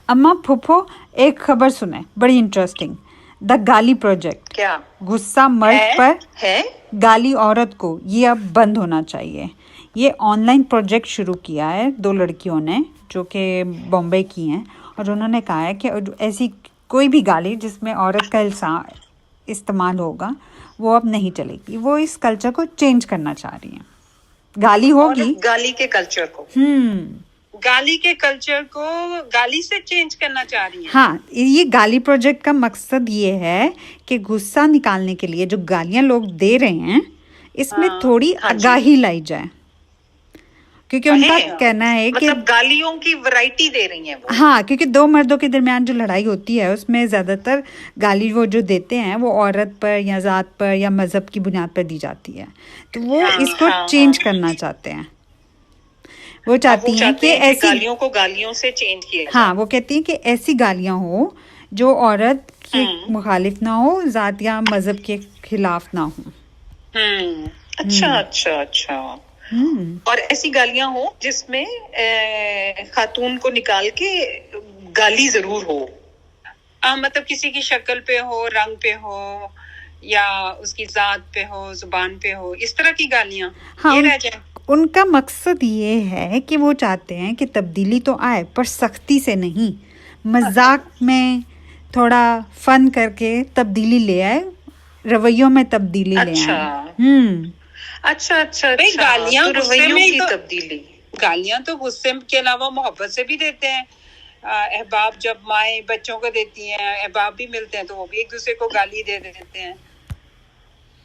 अम्मा फूफो एक खबर सुने, बड़ी इंटरेस्टिंग। द गाली प्रोजेक्ट, क्या गुस्सा मर्द पर है? गाली औरत को, ये अब बंद होना चाहिए। ये ऑनलाइन प्रोजेक्ट शुरू किया है 2 लड़कियों ने जो कि बॉम्बे की हैं, और उन्होंने कहा है कि ऐसी कोई भी गाली जिसमें औरत का इस्तेमाल होगा वो अब नहीं चलेगी। वो इस कल्चर को चेंज करना चाह रही हैं। गाली होगी, गाली के कल्चर को गाली के कल्चर को गाली से चेंज करना चाह रही है। हाँ, ये गाली प्रोजेक्ट का मकसद ये है कि गुस्सा निकालने के लिए जो गालियां लोग दे रहे हैं इसमें थोड़ी आगाही लाई जाए, क्योंकि उनका कहना है कि मतलब गालियों की वैरायटी दे रही हैं वो। हाँ, क्योंकि 2 मर्दों के दरमियान जो लड़ाई होती है उसमें ज्यादातर गाली वो जो देते हैं वो औरत पर या जात पर या मजहब की बुनियाद पर दी जाती है, तो वो इसको चेंज करना चाहते हैं। वो चाहती हैं कि ऐसी गालियों को गालियों से चेंज किया जाए। हाँ, वो कहती हैं कि ऐसी गालियां हो जो औरत की मुखालिफ ना हो, जात या मजहब के खिलाफ ना हो। अच्छा। और ऐसी गालियां हो जिसमें खातून को निकाल के गाली जरूर हो, मतलब किसी की शक्ल पे हो, रंग पे हो, या उसकी जात पे हो, जुबान पे हो, इस तरह की गालियां ये रह जाए। उनका मकसद ये है कि वो चाहते हैं कि तब्दीली तो आए पर सख्ती से नहीं, मजाक में थोड़ा फन करके तब्दीली ले आए, रवैयों में तब्दीली ले आए। अच्छा गालियां तो रवैयों की तब्दीली। गालियां तो गुस्से के अलावा मोहब्बत से भी देते हैं। अहबाब जब माए बच्चों को देती हैं, अहबाब भी मिलते हैं तो वो भी एक दूसरे को गाली दे देते हैं।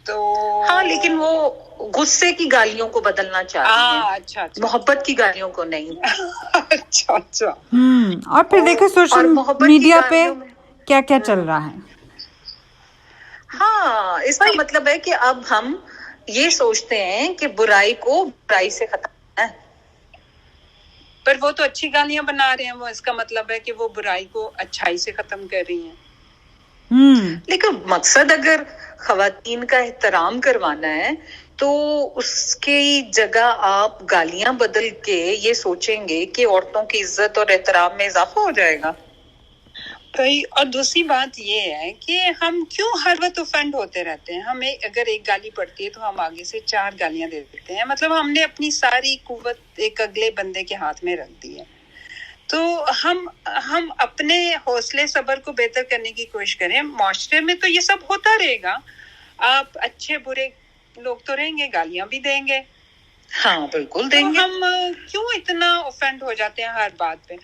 तो हाँ, लेकिन वो गुस्से की गालियों को बदलना चाहते हैं। अच्छा, मोहब्बत की गालियों को नहीं। अच्छा। और फिर देखो सोशल मीडिया पे क्या क्या चल रहा है। हाँ, इसका मतलब है कि अब हम ये सोचते हैं कि बुराई को बुराई से खत्म करना है, पर वो तो अच्छी गालियां बना रहे हैं। वो इसका मतलब है कि वो बुराई को अच्छाई से खत्म कर रही हैं। लेकिन मकसद अगर खवातीन का एहतराम करवाना है तो उसकी जगह आप गालियां बदल के ये सोचेंगे कि औरतों की इज्जत और एहतराम में इजाफा हो जाएगा। भाई, और दूसरी बात ये है कि हम क्यों हर वक्त ऑफेंड होते रहते हैं। हमें अगर एक गाली पड़ती है तो हम आगे से 4 गालियां दे देते हैं। मतलब हमने अपनी सारी कुव्वत एक अगले बंदे के हाथ में रख दी है। तो हम अपने हौसले सब्र को बेहतर करने की कोशिश करें। माशरे में तो ये सब होता रहेगा, आप अच्छे बुरे लोग तो रहेंगे, गालियां भी देंगे। हाँ, बिल्कुल देंगे। तो हम क्यों इतना ऑफेंड हो जाते हैं हर बात पे।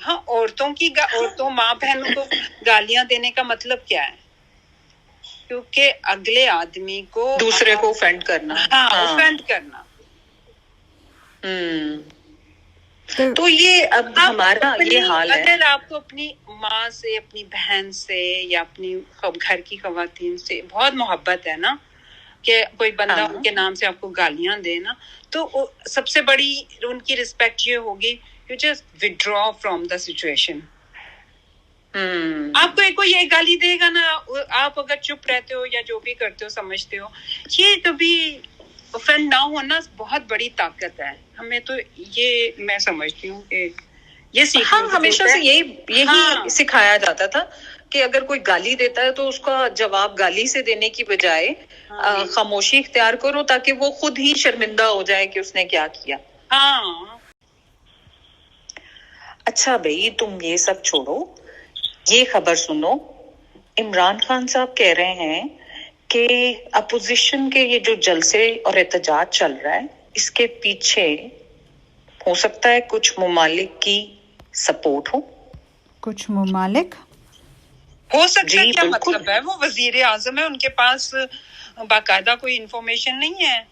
हाँ, औरतों माँ बहनों को गालियां देने का मतलब क्या है? क्योंकि अगले आदमी को दूसरे को ऑफेंड करना। हाँ, ऑफेंड करना। तो ये अब हमारा ये हाल है। अगर आपको अपनी माँ से, अपनी बहन से या अपनी घर की खवातीन से बहुत मोहब्बत है ना, कि कोई बंदा उनके नाम से आपको गालियां दे ना, तो सबसे बड़ी उनकी रिस्पेक्ट ये होगी, you just withdraw from the situation. आपको कोई ये गाली देगा ना, आप अगर चुप रहते हो या जो भी करते हो समझते हो, ये कभी ऑफेंड ना होना बहुत बड़ी ताकत है। हमें तो ये मैं समझती हूँ कि ये हमेशा से यही सिखाया जाता था कि अगर कोई गाली देता है तो उसका जवाब गाली से देने की बजाय खामोशी इख्तियार करो, ताकि वो खुद ही शर्मिंदा हो जाए कि उसने क्या किया। अच्छा भाई, तुम ये सब छोड़ो, ये खबर सुनो। इमरान खान साहब कह रहे हैं कि अपोजिशन के ये जो जलसे और एहतजाज चल रहा है, इसके पीछे हो सकता है कुछ ममालिक की सपोर्ट हो। कुछ ममालिक हो सकता है, क्या मतलब है? वो वजीर आजम है, उनके पास बाकायदा कोई इंफॉर्मेशन नहीं है।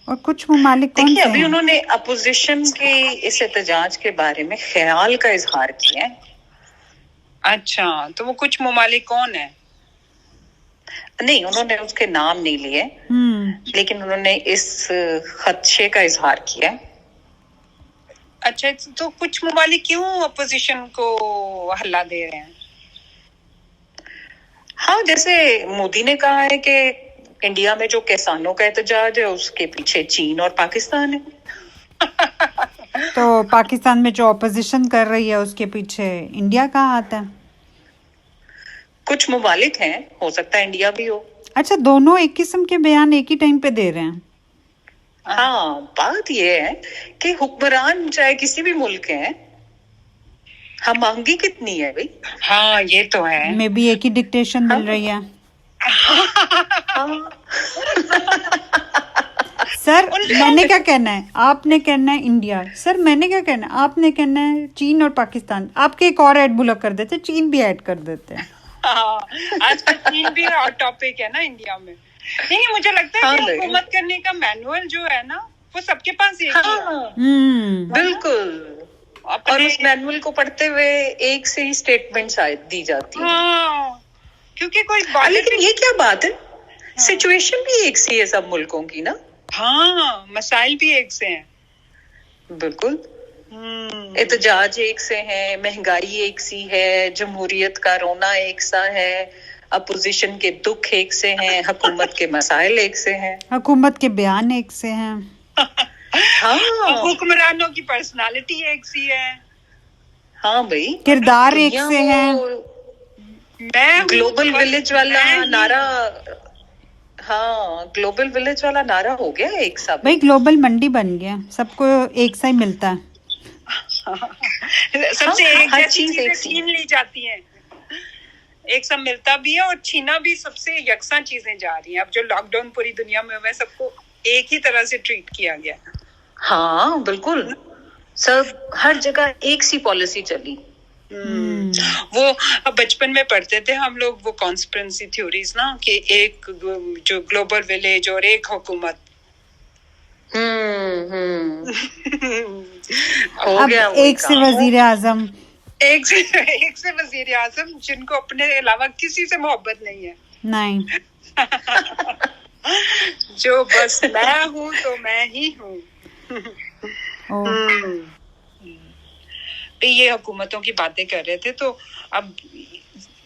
और कुछ ममालिक कौन से हैं? अभी उन्होंने अपोजिशन के इस एहतजाज के बारे में ख्याल का इजहार किया है। अच्छा, तो वो कुछ ममालिक कौन है? नहीं, उन्होंने उसके नाम नहीं लिए, लेकिन उन्होंने इस खदशे का इजहार किया। अच्छा, तो कुछ ममालिक क्यों अपोजिशन को हल्ला दे रहे हैं? हाँ, जैसे मोदी ने कहा है कि इंडिया में जो किसानों का एहतजाज है उसके पीछे चीन और पाकिस्तान है। तो पाकिस्तान में जो ऑपोजिशन कर रही है उसके पीछे इंडिया का हाथ है। कुछ ममालिक हैं, हो सकता है इंडिया भी हो। अच्छा, दोनों एक किस्म के बयान एक ही टाइम पे दे रहे हैं। हाँ, बात ये है कि हुक्मरान चाहे किसी भी मुल्क के हैं, हम मांगी कितनी है भाई। हाँ, ये तो है। मे भी एक ही डिक्टेशन मिल रही है। सर मैंने क्या कहना है, आपने कहना है इंडिया, सर मैंने क्या कहना है, आपने कहना है चीन और पाकिस्तान। आपके एक और ऐड बुलक कर देते, चीन भी ऐड कर देते हैं। आजकल चीन भी हॉट टॉपिक है ना इंडिया में। नहीं, मुझे लगता है कि हुकूमत करने का मैनुअल जो है ना, वो सबके पास एक ही है। बिल्कुल। और उस मैनुअल को पढ़ते हुए एक से ही स्टेटमेंट शायद दी जाती है। क्योंकि कोई बात, लेकिन ये क्या बात है, सिचुएशन भी एक सी है सब मुल्कों की ना। हाँ, मसाइल भी एक से हैं। बिल्कुल। एहतजाज एक से है, महंगाई एक सी है, जमहूरियत का रोना एक सा है, अपोजिशन के दुख एक से हैं, हुकूमत के मसाइल एक से हैं, हुकूमत के बयान एक से हैं। हाँ, हुक्मरानों की पर्सनालिटी एक सी है। हाँ भाई, किरदार एक से है। मैं ग्लोबल विलेज वाला नारा, हाँ ग्लोबल विलेज वाला नारा हो गया एक सा भाई, ग्लोबल मंडी बन गया, सबको एक सा ही मिलता है। सबसे एक जैसी चीजें छीन ली जाती हैं, एक सब मिलता भी है और छीना भी सबसे यकसा चीजें जा रही हैं। अब जो लॉकडाउन पूरी दुनिया में हुआ है, सबको एक ही तरह से ट्रीट किया गया। हाँ बिल्कुल, सब हर जगह एक सी पॉलिसी चली। वो बचपन में पढ़ते थे हम लोग, वो कॉन्स्पिरेसी थ्योरीज ना, कि एक जो ग्लोबल विलेज और एक हुकूमत। हो गया एक से वजीर आजम, एक से वजीर आजम जिनको अपने अलावा किसी से मोहब्बत नहीं है। नहीं। जो बस मैं हूँ तो मैं ही हूँ। ये हुकूमतों की बातें कर रहे थे, तो अब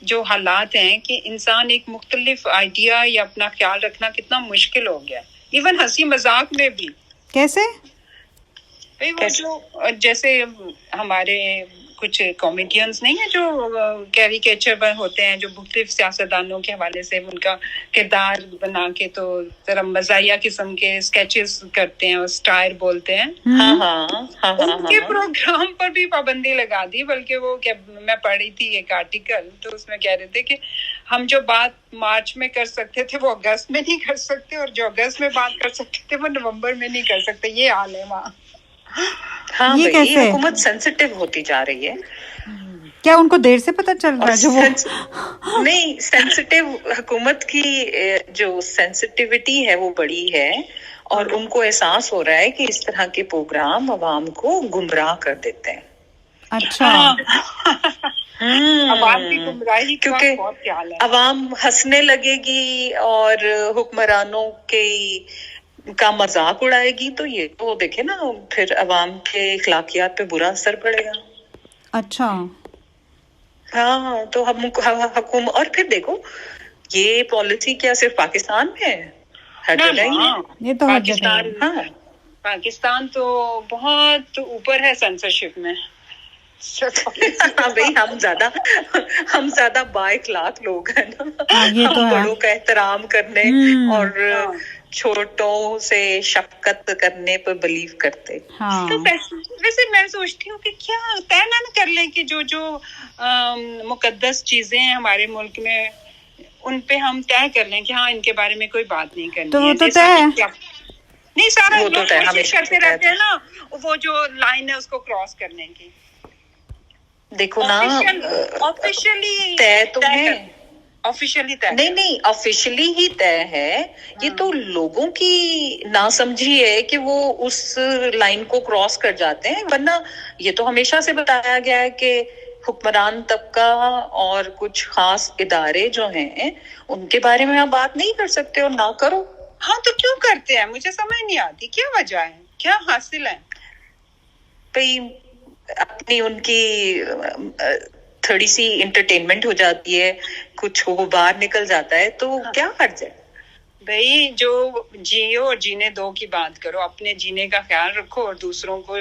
जो हालात हैं कि इंसान एक मुख्तलिफ आइडिया या अपना ख्याल रखना कितना मुश्किल हो गया, इवन हंसी मजाक में भी। कैसे? वो जो जैसे हमारे कुछ कॉमेडियंस नहीं है जो कैरिकेचर होते हैं, जो मुख्तलिफ सियासतदानों के हवाले से उनका किरदार बना के तो जरा मजाहिया किस्म के स्केचेस करते हैं और स्टाइल बोलते हैं। उनके प्रोग्राम पर भी पाबंदी लगा दी। बल्कि वो क्या, मैं पढ़ी थी एक आर्टिकल, तो उसमें कह रहे थे कि हम जो बात मार्च में कर सकते थे वो अगस्त में नहीं कर सकते, और जो अगस्त में बात कर सकते थे वो नवंबर में नहीं कर सकते। ये हाल है वहाँ। हाँ, ये कैसे? हुकूमत सेंसिटिव होती जा रही है। क्या उनको देर से पता चल रहा है जो वो नहीं, सेंसिटिव हुकूमत की जो सेंसिटिविटी है वो बड़ी है, और उनको एहसास हो रहा है कि इस तरह के प्रोग्राम अवाम को गुमराह कर देते हैं। अच्छा। अवाम की गुमराही, क्योंकि अवाम हंसने लगेगी और हुक्मरानों के का मजाक उड़ाएगी, तो ये तो देखे ना, फिर अवाम के इखलाकियात पे बुरा असर पड़ेगा। अच्छा। हाँ, तो हम हुकूम, और फिर देखो ये पॉलिसी क्या सिर्फ पाकिस्तान में है? हर जगह ही है। ये तो पाकिस्तान, हाँ, पाकिस्तान तो बहुत ऊपर है सेंसरशिप में। हाँ भाई, हम ज्यादा बाइखलाक लोग हैं ना। ये तो हम बड़ों का एहतराम करने और छोटों से शफकत करने पर बिलीव करते। हाँ। तो वैसे मैं सोचती हूँ कि क्या तय ना कर लें कि जो मुकद्दस चीजें हैं हमारे मुल्क में, उन पे हम तय कर लें कि हाँ, इनके बारे में कोई बात नहीं करनी। तो वो तो तय है। नहीं, सारा लोग कोशिश करते रहते हैं ना, वो जो लाइन है उसको क्रॉस करने की। देखो ना, ऑफिशियली तय तो है, ऑफिशियली तय नहीं, ऑफिशियली ही तय है। ये तो लोगों की नासमझी है कि वो उस लाइन को क्रॉस कर जाते हैं, वरना ये तो हमेशा से बताया गया है कि हुक्मरान तबका और कुछ खास इदारे जो हैं उनके बारे में आप बात नहीं कर सकते और ना करो। हाँ, तो क्यों करते हैं? मुझे समझ नहीं आती क्या वजह है, क्या हासिल है भाई। अपनी उनकी थोड़ी सी इंटरटेनमेंट हो जाती है, कुछ वो बाहर निकल जाता है, तो क्या हर्ज है? भाई जो जियो और जीने दो की बात करो, अपने जीने का ख्याल रखो और दूसरों को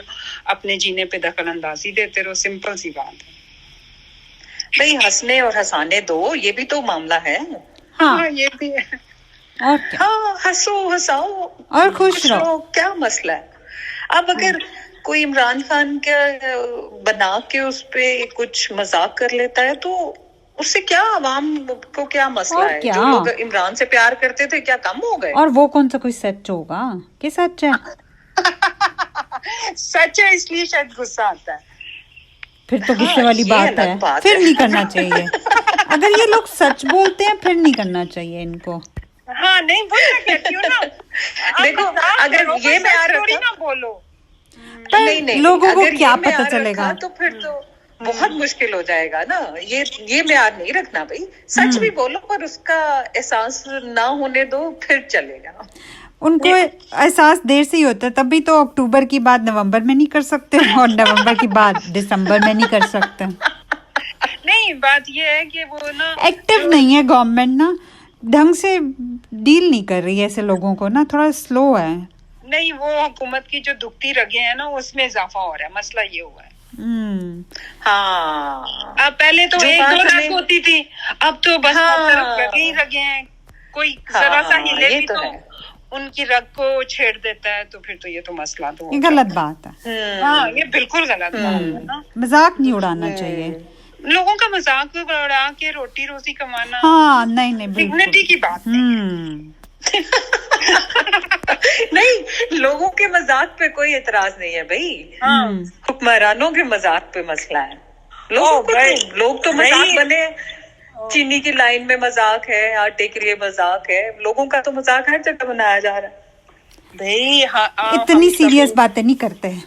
अपने जीने पे दखल अंदाजी देते रहो, सिंपल सी बात है भाई। हंसने और हंसाने दो, ये भी तो मामला है। हाँ, ये भी है। और क्या, हाँ, हंसो हंसाओ और खुश रहो। क्या मसला है? अब अगर कोई इमरान खान के बना के उस पे कुछ मजाक कर लेता है तो उससे क्या आवाम को क्या मसला और है? क्या? जो लोग इमरान से प्यार करते थे क्या कम हो गए? और वो कौन सा कोई सच होगा कि सच है? सच है इसलिए शायद गुस्सा आता है। फिर तो गुस्से हाँ, वाली ये बात अलग है, बात फिर है। नहीं करना चाहिए। अगर ये लोग सच बोलते हैं फिर नहीं करना चाहिए इनको। हाँ नहीं, वो मैं कहती हूँ ना, देखो, अगर ये मैं आ रखा ना बोलो, पर लोगों को अगर क्या ये पता म्यार चलेगा? रखा तो फिर तो बहुत मुश्किल हो जाएगा ना। ये म्यार नहीं रखना भाई। सच भी बोलो पर उसका एहसास ना होने दो, फिर चलेगा। उनको एहसास देर से ही होता है, तभी तो अक्टूबर की बात नवंबर में नहीं कर सकते और नवंबर की बात दिसंबर में नहीं कर सकते। नहीं बात ये है कि वो ना एक्टिव नहीं है गवर्नमेंट ना, ढंग से डील नहीं कर रही है ऐसे लोगों को ना, थोड़ा स्लो है। नहीं, वो हुकूमत की जो दुखती रगे हैं ना उसमें इजाफा हो रहा है, मसला ये हुआ है। हाँ, अब पहले तो जो 1-2 बात रग हमें- होती थी, अब तो बस हाँ। हर तरफ रगे ही रगे हैं। कोई जरा सा हाँ, हिले ये भी तो तो है। उनकी रग को छेड़ देता है, तो फिर तो ये तो मसला तो हो ये जाता गलत बात है, है। हाँ, ये बिल्कुल गलत बात है ना। मजाक नहीं उड़ाना चाहिए। लोगों का मजाक उड़ा के रोटी रोजी कमाना हाँ, नहीं नहीं, बिल्कुल। डिग्निटी की बात नहीं। नहीं, लोगों के मजाक पे कोई एतराज नहीं है भाई। हुक्मरानों के मजाक पे मसला है। लोग तो मजाक बने, चीनी की लाइन में मजाक है, आटे के लिए मजाक है, लोगों का तो मजाक हर जगह बनाया जा रहा है भाई। हाँ, इतनी सीरियस बातें नहीं करते हैं।